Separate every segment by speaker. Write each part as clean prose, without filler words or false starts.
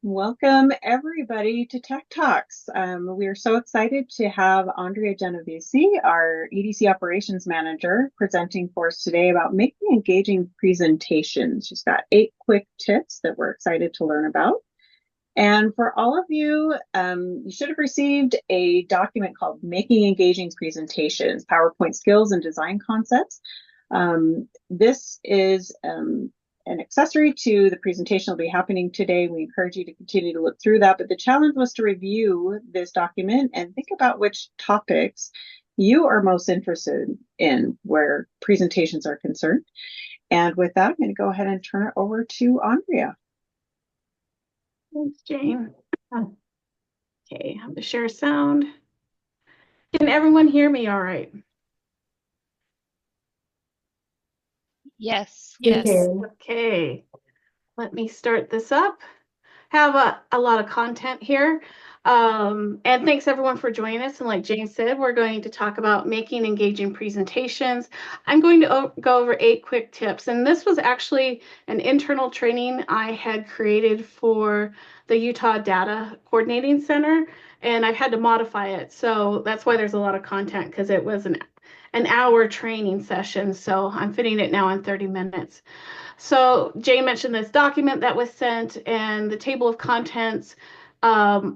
Speaker 1: Welcome everybody to Tech Talks. We are so excited to have Andrea Genovesi, our EDC Operations Manager, presenting for us today about making engaging presentations. She's got 8 quick tips that we're excited to learn about. And for all of you, you should have received a document called Making Engaging Presentations, PowerPoint Skills and Design Concepts. This is an accessory to the presentation that will be happening today. We encourage you to continue to look through that, but the challenge was to review this document and think about which topics you are most interested in where presentations are concerned. And with that, I'm going to go ahead and turn it over to Andrea.
Speaker 2: Thanks, Jane. Okay, I have to share sound. Can everyone hear me all right?
Speaker 3: Yes, yes.
Speaker 2: Okay, let me start this up. Have a lot of content here. And thanks everyone for joining us. And like Jane said, we're going to talk about making engaging presentations. I'm going to go over 8 quick tips. And this was actually an internal training I had created for the Utah Data Coordinating Center, and I've had to modify it. So that's why there's a lot of content, because it was an hour training session. So I'm fitting it now in 30 minutes. So Jane mentioned this document that was sent, and the table of contents are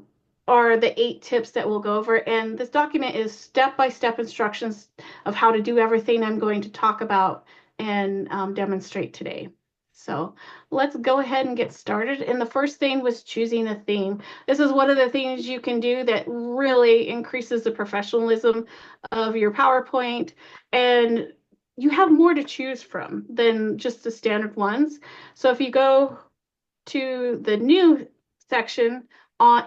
Speaker 2: the 8 tips that we'll go over. And this document is step-by-step instructions of how to do everything I'm going to talk about and demonstrate today. So let's go ahead and get started. And the first thing was choosing a theme. This is one of the things you can do that really increases the professionalism of your PowerPoint, and you have more to choose from than just the standard ones. So if you go to the new section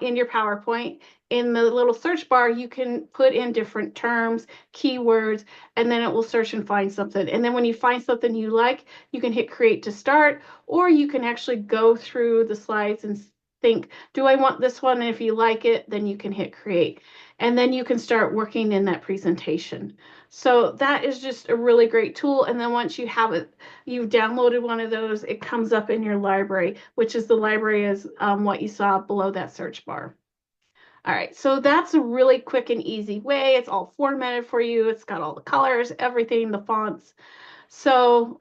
Speaker 2: in your PowerPoint, in the little search bar, you can put in different terms, keywords, and then it will search and find something. And then when you find something you like, you can hit create to start, or you can actually go through the slides and think, do I want this one? And if you like it, then you can hit create. And then you can start working in that presentation. So that is just a really great tool. And then once you have it, you've downloaded one of those, it comes up in your library, which is the library is what you saw below that search bar. All right, so that's a really quick and easy way. It's all formatted for you. It's got all the colors, everything, the fonts. So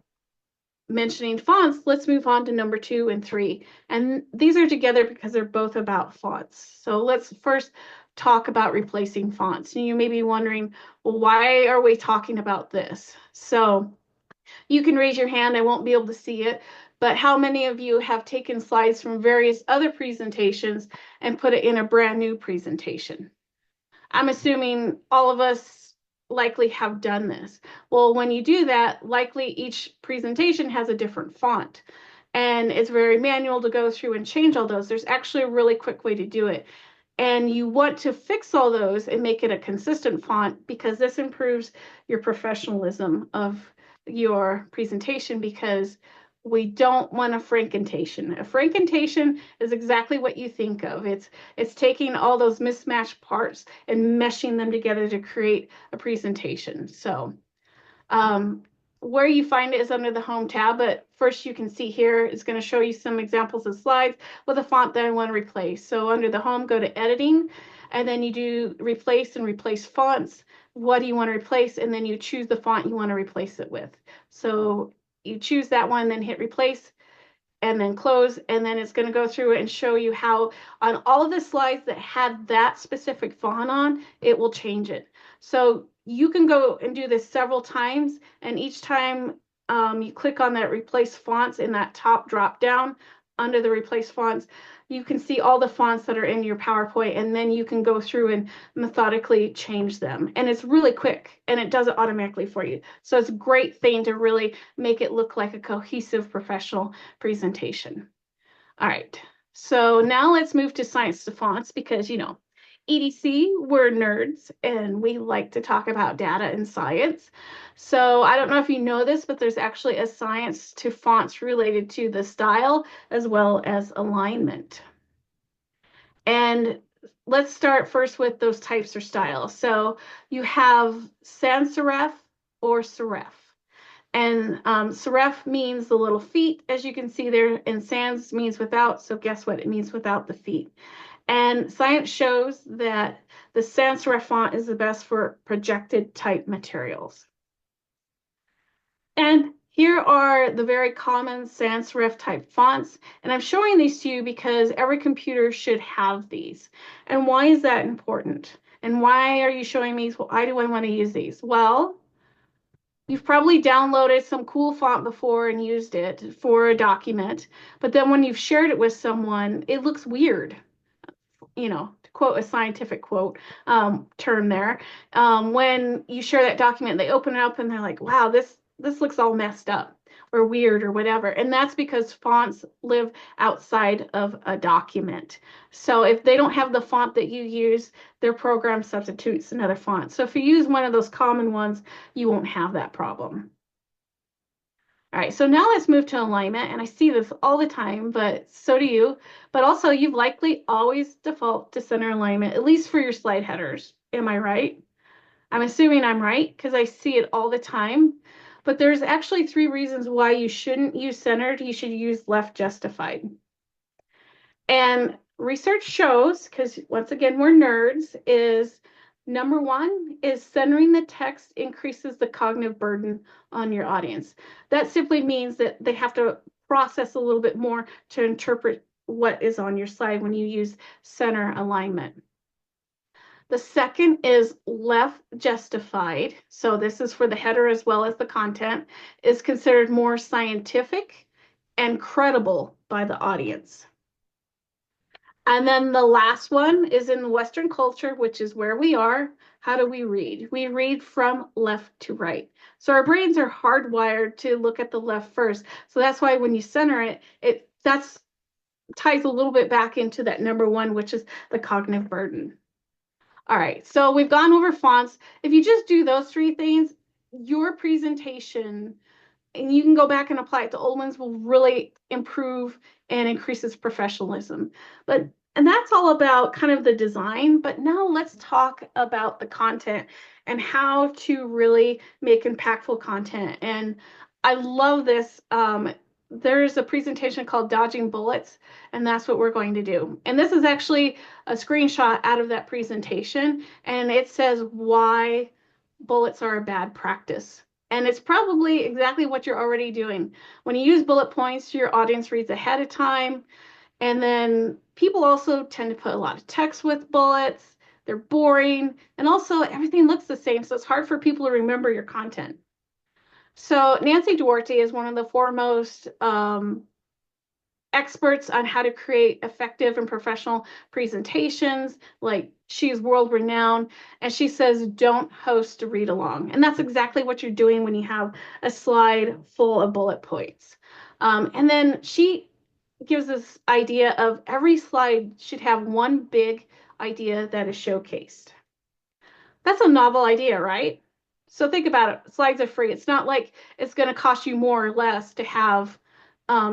Speaker 2: mentioning fonts, let's move on to number 2 and 3. And these are together because they're both about fonts. So let's first talk about replacing fonts. And you may be wondering, well, why are we talking about this? So you can raise your hand. I won't be able to see it, but how many of you have taken slides from various other presentations and put it in a brand new presentation? I'm assuming all of us likely have done this. Well, when you do that, likely each presentation has a different font, and it's very manual to go through and change all those. There's actually a really quick way to do it. And you want to fix all those and make it a consistent font, because this improves your professionalism of your presentation, because we don't want a frankentation. A frankentation is exactly what you think of. It's taking all those mismatched parts and meshing them together to create a presentation. So where you find it is under the Home tab, but first you can see here is going to show you some examples of slides with a font that I want to replace. So under the Home, go to Editing, and then you do Replace and Replace Fonts. What do you want to replace? And then you choose the font you want to replace it with. So you choose that one, then hit Replace, and then close, and then it's going to go through it and show you how on all of the slides that had that specific font on, it will change it. So you can go and do this several times, and each time you click on that replace fonts in that top drop down under the replace fonts, you can see all the fonts that are in your PowerPoint, and then you can go through and methodically change them. And it's really quick, and it does it automatically for you. So it's a great thing to really make it look like a cohesive professional presentation. All right, so now let's move to science to fonts, because, you know, EDC, we're nerds and we like to talk about data and science. So I don't know if you know this, but there's actually a science to fonts related to the style as well as alignment. And let's start first with those types or styles. So you have sans serif or serif. And serif means the little feet, as you can see there, and sans means without. So guess what? It means without the feet. And science shows that the sans serif font is the best for projected type materials. And here are the very common sans serif type fonts. And I'm showing these to you because every computer should have these. And why is that important? And why are you showing me? Why do I want to use these? Well, you've probably downloaded some cool font before and used it for a document, but then when you've shared it with someone, it looks weird, to quote a scientific quote term there. When you share that document, they open it up and they're like, wow, this looks all messed up or weird or whatever. And that's because fonts live outside of a document. So if they don't have the font that you use, their program substitutes another font. So if you use one of those common ones, you won't have that problem. All right, so now let's move to alignment. And I see this all the time, but so do you. But also, you've likely always default to center alignment, at least for your slide headers. Am I right? I'm assuming I'm right because I see it all the time. But there's actually 3 reasons why you shouldn't use centered. You should use left justified. And research shows, because once again, we're nerds, is number 1 is centering the text increases the cognitive burden on your audience. That simply means that they have to process a little bit more to interpret what is on your slide when you use center alignment. The second is left justified. So this is for the header as well as the content, is considered more scientific and credible by the audience. And then the last one is in Western culture, which is where we are. How do we read? We read from left to right. So our brains are hardwired to look at the left first. So that's why when you center it, that's ties a little bit back into that number 1, which is the cognitive burden. All right, so we've gone over fonts. If you just do those 3 things, your presentation, and you can go back and apply it to old ones, will really improve and increase its professionalism. And that's all about kind of the design, but now let's talk about the content and how to really make impactful content. And I love this. There's a presentation called Dodging Bullets, and that's what we're going to do. And this is actually a screenshot out of that presentation, and it says why bullets are a bad practice. And it's probably exactly what you're already doing. When you use bullet points, your audience reads ahead of time. And then people also tend to put a lot of text with bullets. They're boring. And also everything looks the same. So it's hard for people to remember your content. So Nancy Duarte is one of the foremost experts on how to create effective and professional presentations. Like, she's world renowned, and she says don't host a read along. And that's exactly what you're doing when you have a slide full of bullet points. And then she gives this idea of every slide should have one big idea that is showcased. That's a novel idea, right? So think about it. Slides are free. It's not like it's going to cost you more or less to have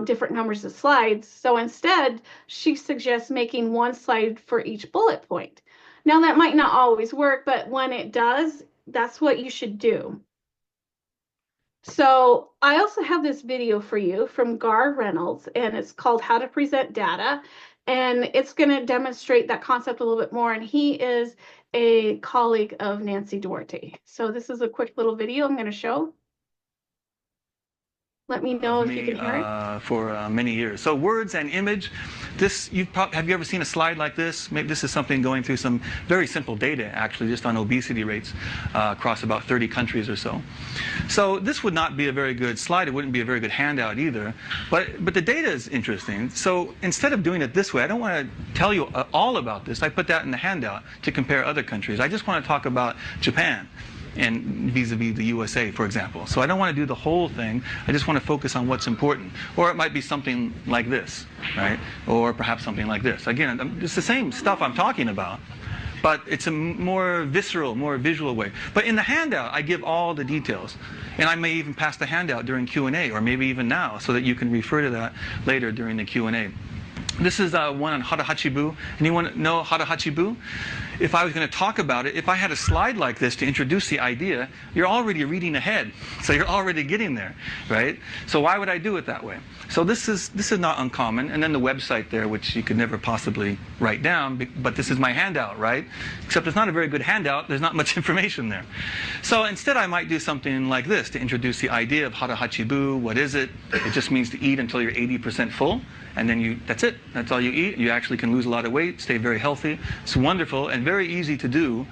Speaker 2: different numbers of slides. So instead, she suggests making one slide for each bullet point. Now, that might not always work, but when it does, that's what you should do. So I also have this video for you from Gar Reynolds, and it's called How to Present Data. And it's going to demonstrate that concept a little bit more. And he is a colleague of Nancy Duarte. So this is a quick little video I'm going to show. Let me know if you can hear it.
Speaker 3: For many years. So words and image, have you ever seen a slide like this? Maybe this is something going through some very simple data, actually, just on obesity rates across about 30 countries or so. So this would not be a very good slide. It wouldn't be a very good handout either. But the data is interesting. So instead of doing it this way, I don't want to tell you all about this. I put that in the handout to compare other countries. I just want to talk about Japan and vis-a-vis the USA, for example. So I don't want to do the whole thing. I just want to focus on what's important. Or it might be something like this, right? Or perhaps something like this. Again, it's the same stuff I'm talking about, but it's a more visceral, more visual way. But in the handout, I give all the details. And I may even pass the handout during Q&A, or maybe even now, so that you can refer to that later during the Q&A. This is one on Hara Hachibu. Anyone know Hara Hachibu? If I was going to talk about it, if I had a slide like this to introduce the idea, you're already reading ahead. So you're already getting there, right? So why would I do it that way? So this is not uncommon. And then the website there, which you could never possibly write down, but this is my handout, right? Except it's not a very good handout. There's not much information there. So instead I might do something like this to introduce the idea of Hara Hachibu. What is it? It just means to eat until you're 80% full. And then that's it. That's all you eat. You actually can lose a lot of weight, stay very healthy. It's wonderful and very easy to do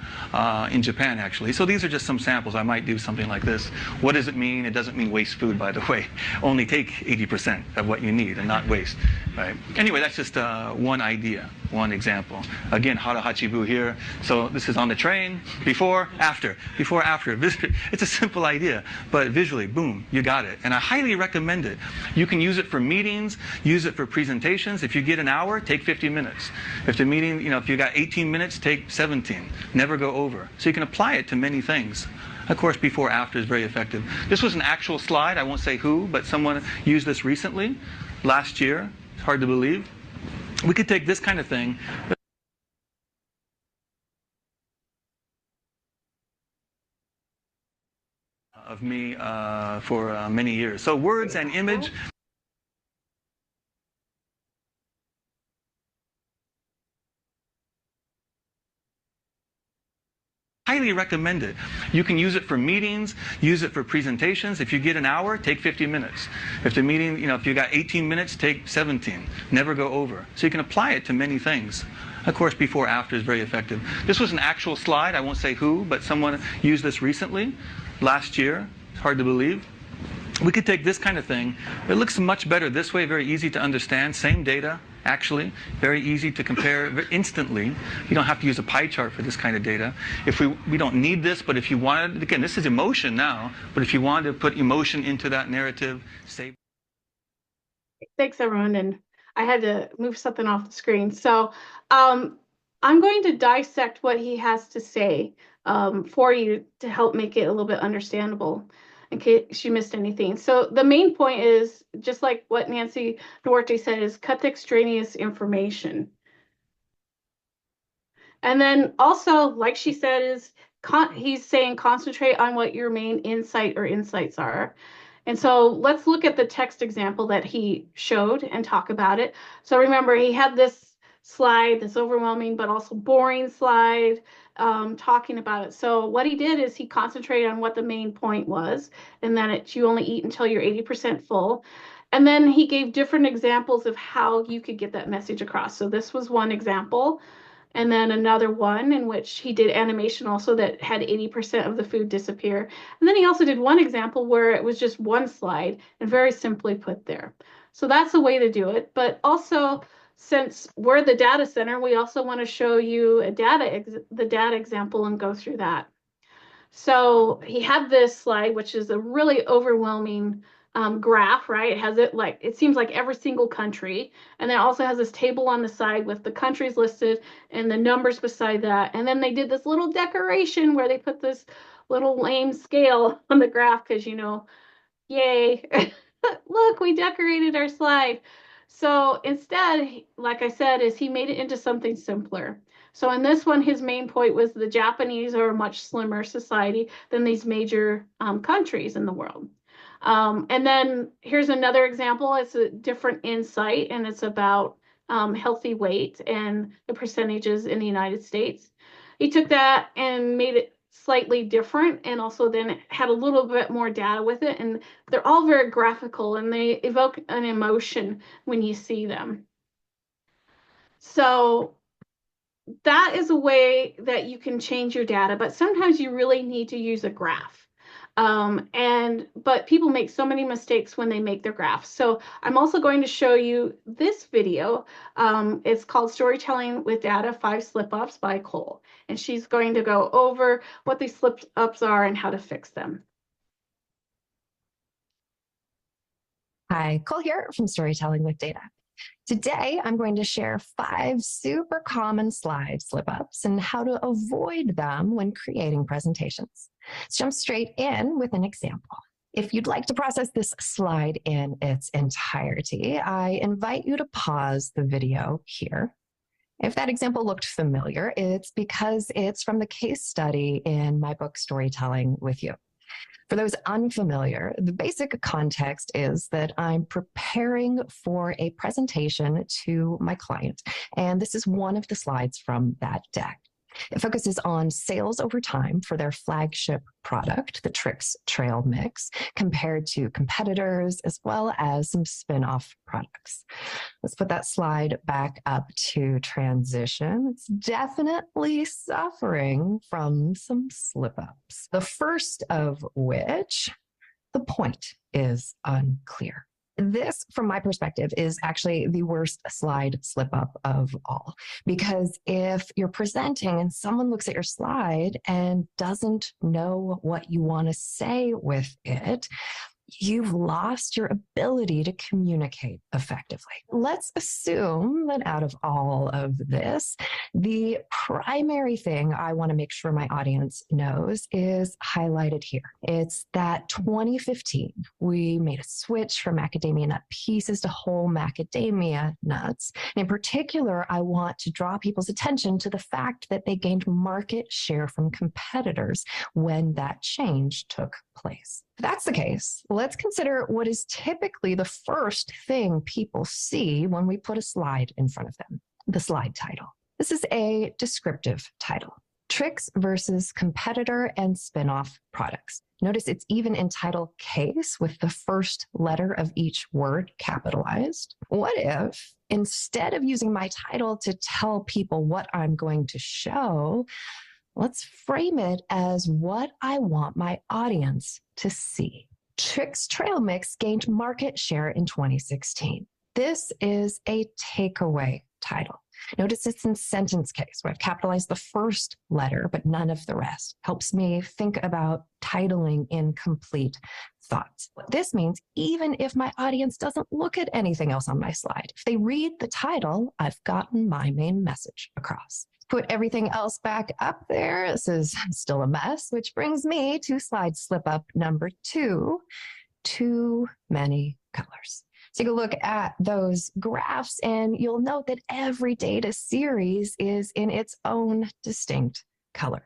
Speaker 3: in Japan, actually. So these are just some samples. I might do something like this. What does it mean? It doesn't mean waste food, by the way. Only take 80% of what you need and not waste. Right? Anyway, that's just one idea, one example. Again, Hara Hachibu here. So this is on the train. Before, after. Before, after. It's a simple idea, but visually, boom, you got it. And I highly recommend it. You can use it for meetings, use it for presentations. If you get an hour, take 50 minutes. If the meeting, if you got 18 minutes, take 17. Never go over. So you can apply it to many things. Of course, before, after is very effective. This was an actual slide. I won't say who, but someone used this recently, last year. It's hard to believe. We could take this kind of thing. Of me for many years. So words and image. Highly recommend it. You can use it for meetings, use it for presentations. If you get an hour, take 50 minutes. If the meeting, if you got 18 minutes, take 17. Never go over. So you can apply it to many things. Of course, before, after is very effective. This was an actual slide. I won't say who, but someone used this recently, last year. It's hard to believe. We could take this kind of thing. It looks much better this way, very easy to understand. Same data, actually. Very easy to compare instantly. You don't have to use a pie chart for this kind of data. If we don't need this, but if you wanted, again, this is emotion now, but if you wanted to put emotion into that narrative, save.
Speaker 2: Thanks, everyone. And I had to move something off the screen. So I'm going to dissect what he has to say for you to help make it a little bit understandable in case you missed anything. So the main point is, just like what Nancy Duarte said, is cut the extraneous information. And then also, like she said, is he's saying concentrate on what your main insight or insights are. And so let's look at the text example that he showed and talk about it. So remember, he had this slide, this overwhelming but also boring slide, talking about it. So what he did is he concentrated on what the main point was, and that you only eat until you're 80% full. And then he gave different examples of how you could get that message across. So this was one example. And then another one in which he did animation also that had 80% of the food disappear. And then he also did one example where it was just one slide and very simply put there. So that's a way to do it. But also, since we're the data center, we also want to show you the data example and go through that. So he had this slide, which is a really overwhelming graph, right? It seems like every single country, and then it also has this table on the side with the countries listed and the numbers beside that. And then they did this little decoration where they put this little lame scale on the graph because, yay, look, we decorated our slide. So instead, like I said, is he made it into something simpler. So in this one, his main point was the Japanese are a much slimmer society than these major countries in the world. And then here's another example. It's a different insight, and it's about healthy weight and the percentages in the United States. He took that and made it slightly different, and also then had a little bit more data with it. And they're all very graphical, and they evoke an emotion when you see them. So that is a way that you can change your data, but sometimes you really need to use a graph. But people make so many mistakes when they make their graphs. So I'm also going to show you this video. It's called Storytelling with Data, 5 Slip-Ups by Cole. And she's going to go over what these slip-ups are and how to fix them.
Speaker 4: Hi, Cole here from Storytelling with Data. Today, I'm going to share 5 super common slide slip-ups and how to avoid them when creating presentations. Let's jump straight in with an example. If you'd like to process this slide in its entirety, I invite you to pause the video here. If that example looked familiar, it's because it's from the case study in my book, Storytelling with You. For those unfamiliar, the basic context is that I'm preparing for a presentation to my client, and this is one of the slides from that deck. It focuses on sales over time for their flagship product, the Trix Trail Mix, compared to competitors, as well as some spin-off products. Let's put that slide back up to transition. It's definitely suffering from some slip-ups, the first of which, the point is unclear. This, from my perspective, is actually the worst slide slip up of all. Because if you're presenting and someone looks at your slide and doesn't know what you want to say with it, you've lost your ability to communicate effectively. Let's assume that out of all of this, the primary thing I want to make sure my audience knows is highlighted here. It's that 2015, we made a switch from macadamia nut pieces to whole macadamia nuts. And in particular, I want to draw people's attention to the fact that they gained market share from competitors when that change took place. If that's the case, let's consider what is typically the first thing people see when we put a slide in front of them, the slide title. This is a descriptive title. Trix versus competitor and spin-off products. Notice it's even in title case with the first letter of each word capitalized. What if, instead of using my title to tell people what I'm going to show, let's frame it as what I want my audience to see. Trix Trail Mix gained market share in 2016. This is a takeaway title. Notice it's in sentence case where I've capitalized the first letter, but none of the rest. Helps me think about titling in complete thoughts. What this means, even if my audience doesn't look at anything else on my slide, if they read the title, I've gotten my main message across. Put everything else back up there. This is still a mess, which brings me to slide slip up number 2, too many colors. Take a look at those graphs and you'll note that every data series is in its own distinct color.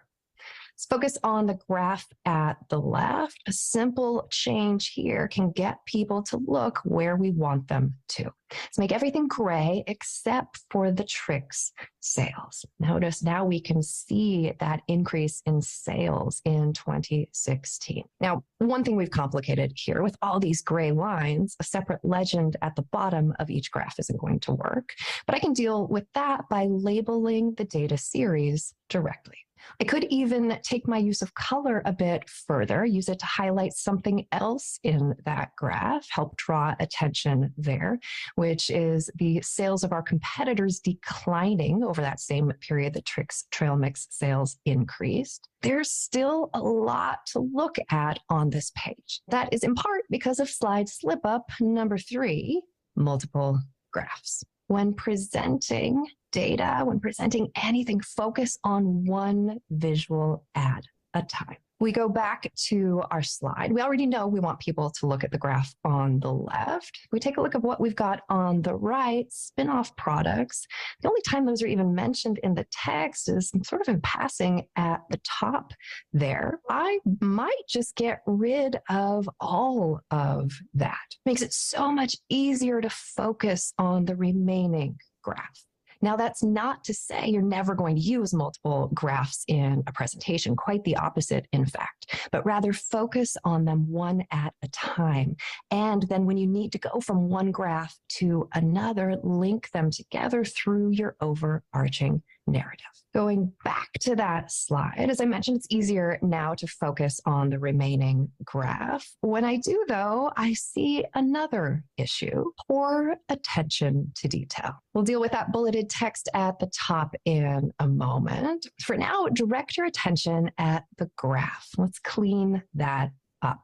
Speaker 4: Let's focus on the graph at the left. A simple change here can get people to look where we want them to. Let's make everything gray except for the Trix sales. Notice now we can see that increase in sales in 2016. Now, one thing we've complicated here with all these gray lines, a separate legend at the bottom of each graph isn't going to work, but I can deal with that by labeling the data series directly. I could even take my use of color a bit further, use it to highlight something else in that graph, help draw attention there, which is the sales of our competitors declining over that same period that Trix Trail Mix sales increased. There's still a lot to look at on this page. That is in part because of slide slip up number 3, multiple graphs. When presenting data, when presenting anything, focus on one visual at a time. We go back to our slide. We already know we want people to look at the graph on the left. We take a look at what we've got on the right, spin-off products. The only time those are even mentioned in the text is sort of in passing at the top there. I might just get rid of all of that. Makes it so much easier to focus on the remaining graph. Now, that's not to say you're never going to use multiple graphs in a presentation, quite the opposite, in fact, but rather focus on them one at a time. And then when you need to go from one graph to another, link them together through your overarching narrative. Going back to that slide, as I mentioned, it's easier now to focus on the remaining graph. When I do, though, I see another issue, poor attention to detail. We'll deal with that bulleted text at the top in a moment. For now, direct your attention at the graph. Let's clean that up.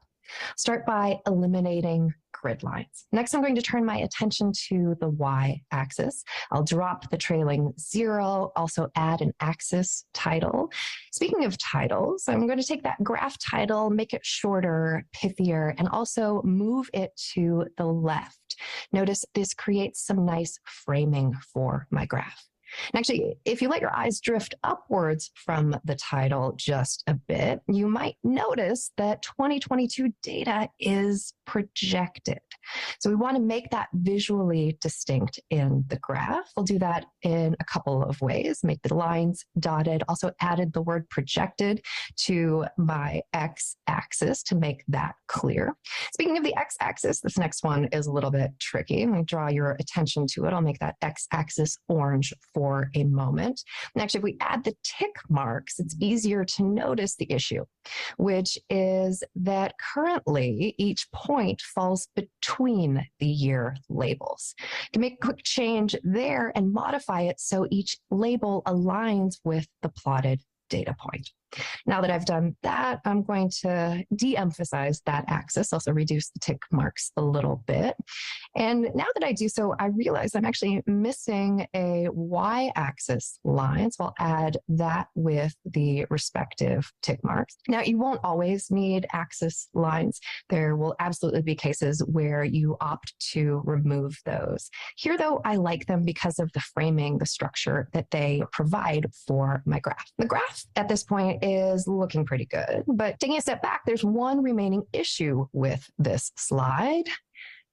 Speaker 4: Start by eliminating grid lines. Next, I'm going to turn my attention to the y-axis. I'll drop the trailing 0, also add an axis title. Speaking of titles, I'm going to take that graph title, make it shorter, pithier, and also move it to the left. Notice this creates some nice framing for my graph. And actually, if you let your eyes drift upwards from the title just a bit, you might notice that 2022 data is projected. So we want to make that visually distinct in the graph. We'll do that in a couple of ways. Make the lines dotted. Also added the word projected to my x-axis to make that clear. Speaking of the x-axis, this next one is a little bit tricky. Let me draw your attention to it. I'll make that x-axis orange for a moment. And actually, if we add the tick marks, it's easier to notice the issue, which is that currently each point falls between the year labels. You can make a quick change there and modify it so each label aligns with the plotted data point. Now that I've done that, I'm going to de-emphasize that axis, also reduce the tick marks a little bit. And now that I do so, I realize I'm actually missing a y-axis line, so I'll add that with the respective tick marks. Now, you won't always need axis lines. There will absolutely be cases where you opt to remove those. Here, though, I like them because of the framing, the structure that they provide for my graph. The graph at this point is looking pretty good, but taking a step back, there's one remaining issue with this slide: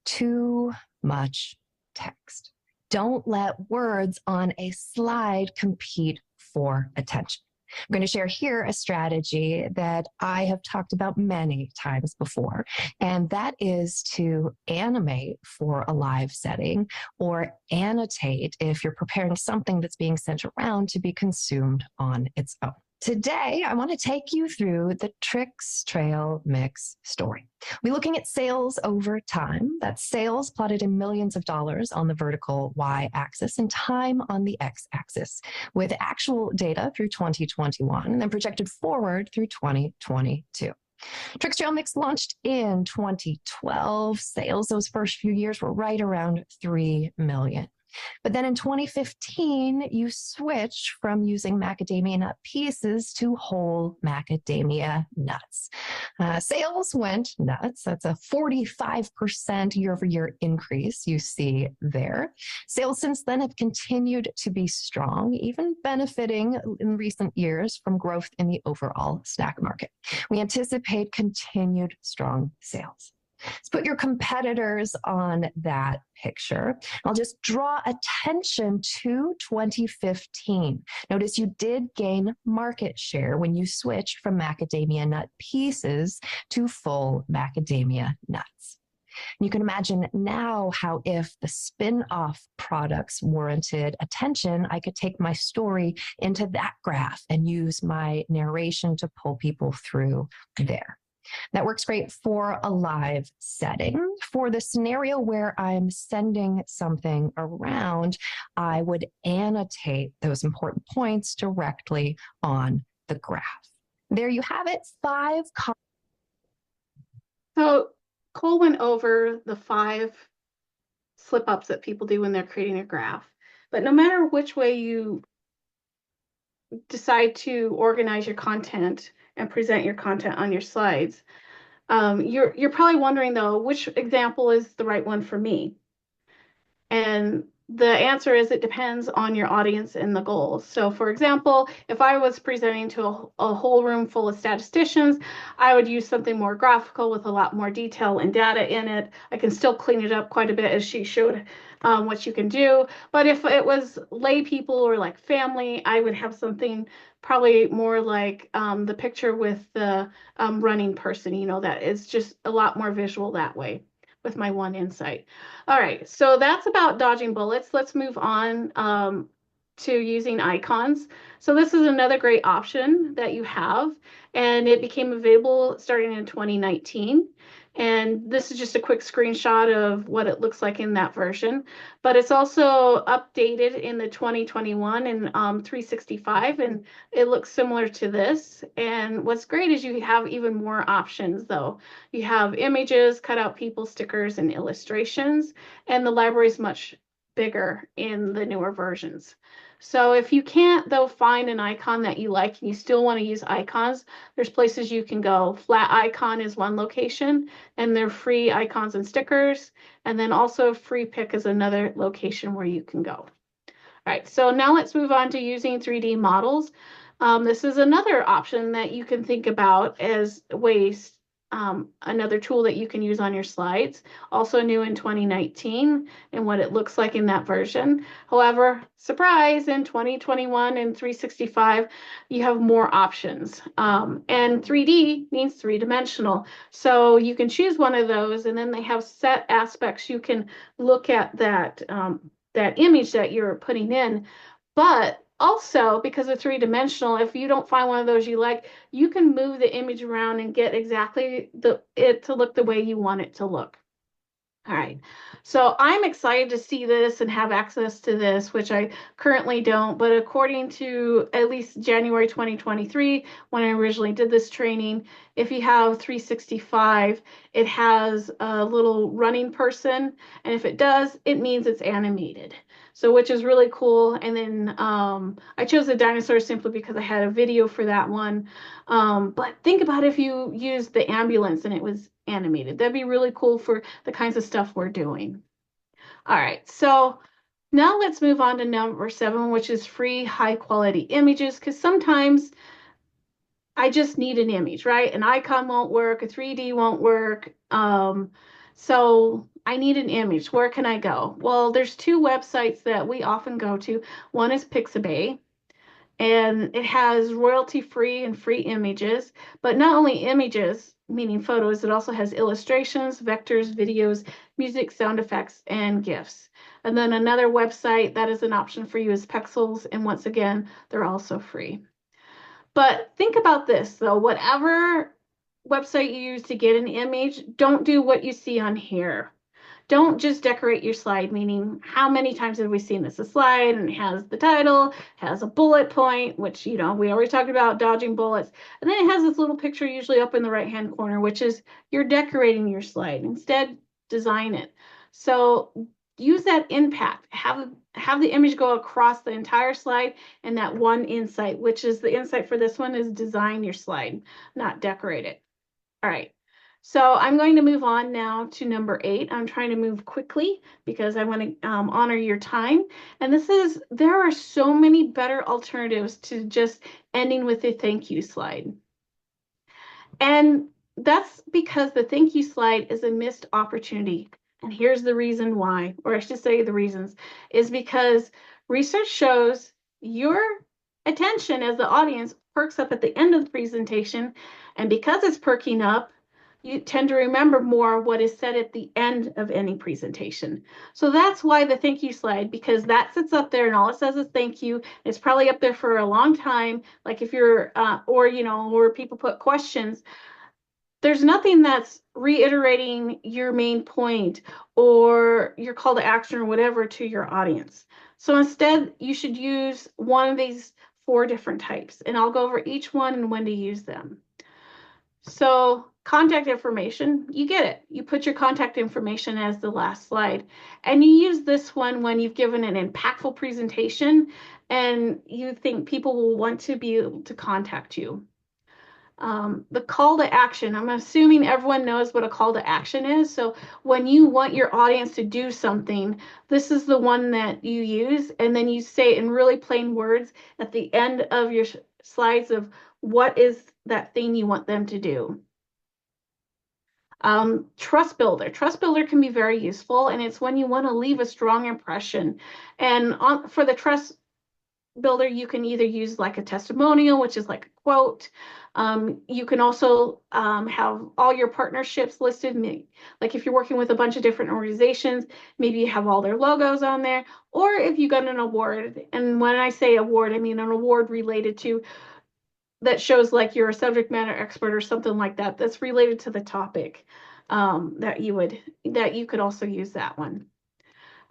Speaker 4: too much text. Don't let words on a slide compete for attention. I'm going to share here a strategy that I have talked about many times before, and that is to animate for a live setting or annotate if you're preparing something that's being sent around to be consumed on its own. Today, I want to take you through the Trix Trail Mix story. We're looking at sales over time. That's sales plotted in millions of dollars on the vertical y-axis and time on the x-axis, with actual data through 2021 and then projected forward through 2022. Trix Trail Mix launched in 2012. Sales those first few years were right around 3 million. But then in 2015, you switch from using macadamia nut pieces to whole macadamia nuts. Sales went nuts. That's a 45% year-over-year increase you see there. Sales since then have continued to be strong, even benefiting in recent years from growth in the overall snack market. We anticipate continued strong sales. Let's put your competitors on that picture. I'll just draw attention to 2015. Notice you did gain market share when you switched from macadamia nut pieces to full macadamia nuts. You can imagine now how if the spin-off products warranted attention, I could take my story into that graph and use my narration to pull people through there. That works great for a live setting. For the scenario where I'm sending something around, I would annotate those important points directly on the graph. There you have it, 5.
Speaker 2: So Cole went over the 5 slip-ups that people do when they're creating a graph. But no matter which way you decide to organize your content and present your content on your slides, you're probably wondering, though, which example is the right one for me? And the answer is it depends on your audience and the goals. So for example, if I was presenting to a whole room full of statisticians, I would use something more graphical with a lot more detail and data in it. I can still clean it up quite a bit, as she showed what you can do. But if it was lay people or like family, I would have something probably more like the picture with the running person, that is just a lot more visual that way with my one insight. All right, so that's about dodging bullets. Let's move on to using icons. So this is another great option that you have, and it became available starting in 2019. And this is just a quick screenshot of what it looks like in that version. But it's also updated in the 2021 and 365, and it looks similar to this. And what's great is you have even more options, though. You have images, cutout people, stickers, and illustrations, and the library is much bigger in the newer versions. So if you can't, though, find an icon that you like and you still want to use icons, there's places you can go. Flat Icon is one location, and they're free icons and stickers. And then also Free Pick is another location where you can go. All right, so now let's move on to using 3D models. This is another option that you can think about as ways, another tool that you can use on your slides, also new in 2019 and what it looks like in that version. However, surprise, in 2021 and 365, you have more options. And 3D means three-dimensional. So you can choose one of those, and then they have set aspects. You can look at that, that image that you're putting in. But also, because of three-dimensional, if you don't find one of those you like, you can move the image around and get exactly it to look the way you want it to look. All right, so I'm excited to see this and have access to this, which I currently don't, but according to at least January 2023, when I originally did this training, if you have 365, it has a little running person, and if it does, it means it's animated. So which is really cool. And then I chose the dinosaur simply because I had a video for that one. But think about if you used the ambulance and it was animated. That'd be really cool for the kinds of stuff we're doing. All right, so now let's move on to number 7, which is free high quality images, because sometimes I just need an image, right? An icon won't work, a 3D won't work. So I need an image. Where can I go? Well, there's 2 websites that we often go to. One is Pixabay, and it has royalty-free and free images, but not only images, meaning photos, it also has illustrations, vectors, videos, music, sound effects, and GIFs. And then another website that is an option for you is Pexels, and once again, they're also free. But think about this, though. Whatever website you use to get an image, don't do what you see on here. Don't just decorate your slide, meaning how many times have we seen this? A slide and it has the title, has a bullet point, which, you know, we already talked about dodging bullets. And then it has this little picture usually up in the right-hand corner, which is you're decorating your slide. Instead, design it. So use that impact. Have the image go across the entire slide and that one insight, which is the insight for this one is design your slide, not decorate it. All right. So I'm going to move on now to number 8. I'm trying to move quickly because I want to honor your time. And there are so many better alternatives to just ending with a thank you slide. And that's because the thank you slide is a missed opportunity. And here's the reason why, or I should say the reasons, is because research shows your attention as the audience perks up at the end of the presentation. And because it's perking up, you tend to remember more what is said at the end of any presentation. So that's why the thank you slide, because that sits up there and all it says is thank you. It's probably up there for a long time. Like if you're, or, you know, where people put questions, there's nothing that's reiterating your main point or your call to action or whatever to your audience. So instead, you should use one of these 4 different types, and I'll go over each one and when to use them. So contact information, you get it. You put your contact information as the last slide. And you use this one when you've given an impactful presentation and you think people will want to be able to contact you. The call to action, I'm assuming everyone knows what a call to action is. So when you want your audience to do something, this is the one that you use. And then you say in really plain words at the end of your slides of what is that thing you want them to do. Trust builder. Trust builder can be very useful, and it's when you want to leave a strong impression. And for the trust builder, you can either use like a testimonial, which is like a quote. You can also have all your partnerships listed. Like if you're working with a bunch of different organizations, maybe you have all their logos on there. Or if you got an award, and when I say award, I mean an award related to that shows like you're a subject matter expert or something like that that's related to the topic. that you could also use that one.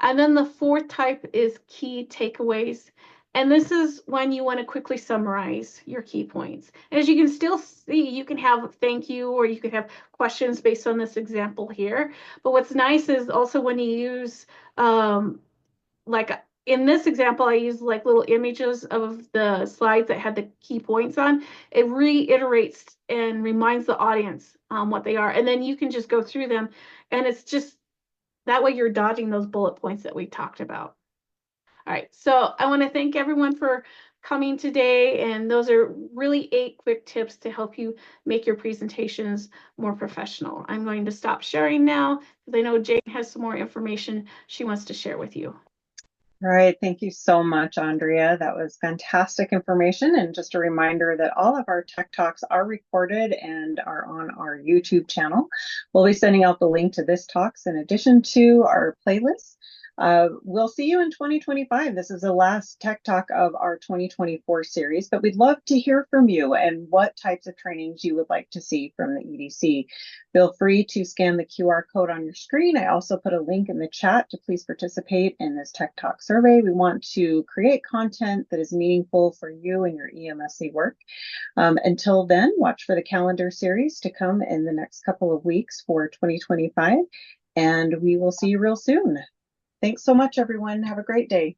Speaker 2: And then the fourth type is key takeaways. And this is when you want to quickly summarize your key points. As you can still see, you can have thank you, or you could have questions based on this example here. But what's nice is also when you use, like in this example, I used like little images of the slides that had the key points on. It reiterates and reminds the audience what they are. And then you can just go through them. And it's just that way you're dodging those bullet points that we talked about. All right, so I want to thank everyone for coming today, and those are really 8 quick tips to help you make your presentations more professional. I'm going to stop sharing now because I know Jane has some more information she wants to share with you.
Speaker 1: All right, thank you so much, Andrea. That was fantastic information. And just a reminder that all of our Tech Talks are recorded and are on our YouTube channel. We'll be sending out the link to this talks in addition to our playlist. We'll see you in 2025. This is the last Tech Talk of our 2024 series, but we'd love to hear from you and what types of trainings you would like to see from the EDC. Feel free to scan the QR code on your screen. I also put a link in the chat to please participate in this Tech Talk survey. We want to create content that is meaningful for you and your EMSC work. Until then, watch for the calendar series to come in the next couple of weeks for 2025, and we will see you real soon. Thanks so much, everyone. Have a great day.